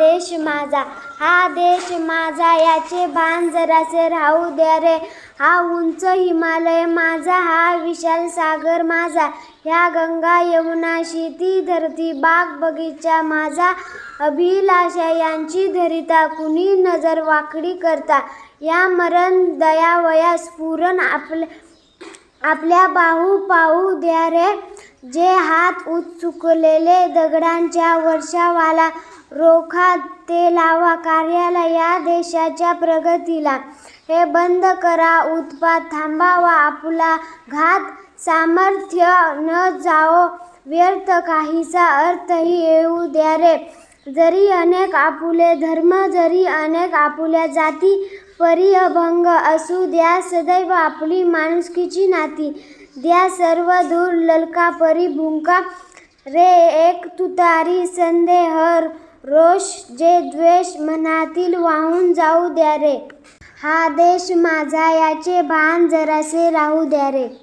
देश माझा, हा देश माझा, याचे भान जरासे राहू द्या रे. हा उंच हिमालय माझा, हा विशाल सागर माझा, ह्या गंगा यमुना शेती धरती बाग बगीचा माझा. अभिलाषा यांची धरिता, कुणी नजर वाकडी करता. या मरण दयावया स्फुरण आपल्या बाहू पाहू द्या रे. जे हात उचलले दगडांच्या वर्षावाला, रोखा ते लावा कार्याला या देशाच्या प्रगतीला. हे बंद करा उत्पात, थांबावा आपला घात. सामर्थ्य न जावो व्यर्थ, काहीसा अर्थही येऊ द्या रे. जरी अनेक आपुले धर्म, जरी अनेक आपुल्या जाती, परी अभंग असू द्या सदैव आपली माणुसकीची नाती. द्या सर्व दूर ललका परी भुंका रे. एक तुतारी संदेह रोष, जे द्वेष मनातील वाहून जाऊ द्या रे. हा देश माझा, याचे भान जरासे राहू द्या रे.